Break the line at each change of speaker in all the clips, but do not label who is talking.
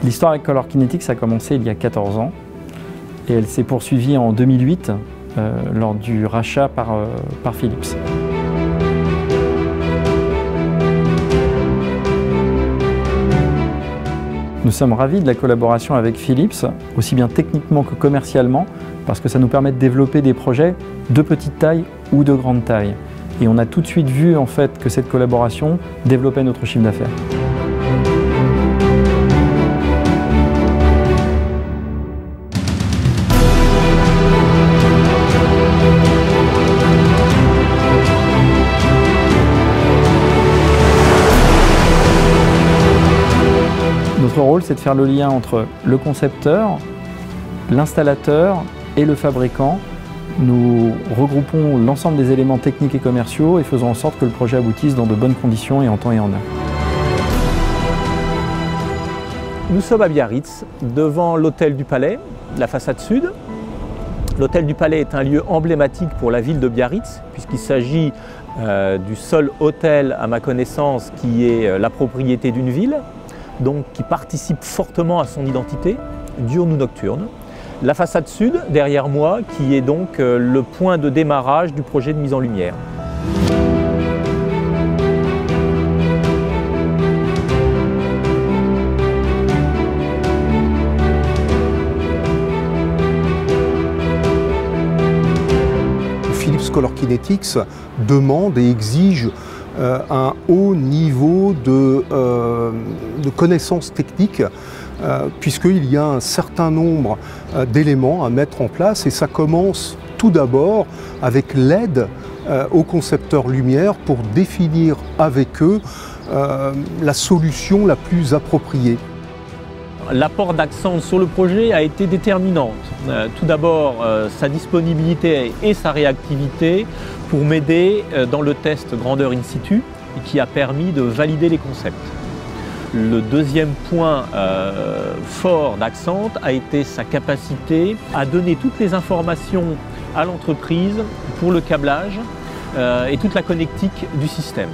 L'histoire avec Color Kinetics a commencé il y a 14 ans et elle s'est poursuivie en 2008 lors du rachat par Philips. Nous sommes ravis de la collaboration avec Philips, aussi bien techniquement que commercialement, parce que ça nous permet de développer des projets de petite taille ou de grande taille. Et on a tout de suite vu en fait que cette collaboration développait notre chiffre d'affaires. Notre rôle, c'est de faire le lien entre le concepteur, l'installateur et le fabricant. Nous regroupons l'ensemble des éléments techniques et commerciaux et faisons en sorte que le projet aboutisse dans de bonnes conditions et en temps et en heure.
Nous sommes à Biarritz, devant l'hôtel du Palais, la façade sud. L'hôtel du Palais est un lieu emblématique pour la ville de Biarritz, puisqu'il s'agit du seul hôtel, à ma connaissance, qui est la propriété d'une ville, donc qui participe fortement à son identité, diurne ou nocturne. La façade sud, derrière moi, qui est donc le point de démarrage du projet de mise en lumière.
Philips Color Kinetics demande et exige un haut niveau de connaissances techniques puisqu'il y a un certain nombre d'éléments à mettre en place et ça commence tout d'abord avec l'aide aux concepteurs lumière pour définir avec eux la solution la plus appropriée.
L'apport d'Axent sur le projet a été déterminante. Tout d'abord, sa disponibilité et sa réactivité pour m'aider dans le test grandeur in situ qui a permis de valider les concepts. Le deuxième point fort d'Axent a été sa capacité à donner toutes les informations à l'entreprise pour le câblage et toute la connectique du système.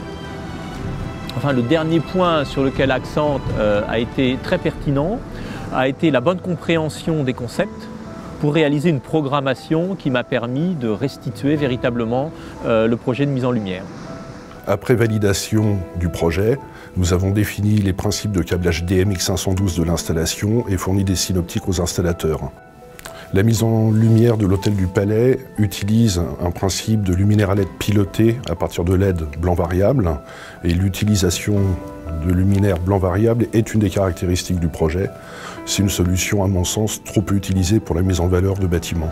Enfin, le dernier point sur lequel Axent a été très pertinent a été la bonne compréhension des concepts pour réaliser une programmation qui m'a permis de restituer véritablement le projet de mise en lumière.
Après validation du projet, nous avons défini les principes de câblage DMX512 de l'installation et fourni des synoptiques aux installateurs. La mise en lumière de l'hôtel du Palais utilise un principe de luminaire à LED piloté à partir de LED blanc variable et l'utilisation de luminaire blanc variable est une des caractéristiques du projet. C'est une solution à mon sens trop peu utilisée pour la mise en valeur de bâtiments.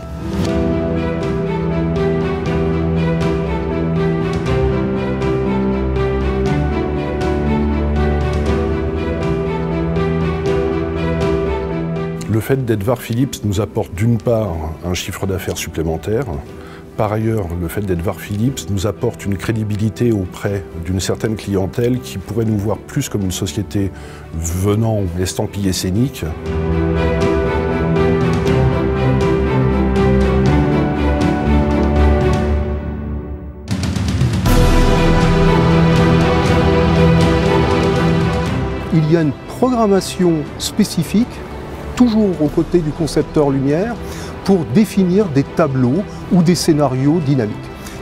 Le fait d'être VAR Philips nous apporte d'une part un chiffre d'affaires supplémentaire. Par ailleurs, le fait d'être VAR Philips nous apporte une crédibilité auprès d'une certaine clientèle qui pourrait nous voir plus comme une société venant estampillée scénique.
Il y a une programmation spécifique toujours aux côtés du concepteur lumière, pour définir des tableaux ou des scénarios dynamiques.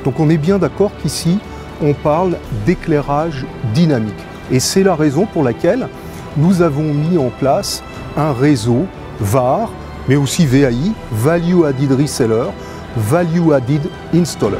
Donc on est bien d'accord qu'ici, on parle d'éclairage dynamique. Et c'est la raison pour laquelle nous avons mis en place un réseau VAR, mais aussi VAI, Value Added Reseller, Value Added Installer.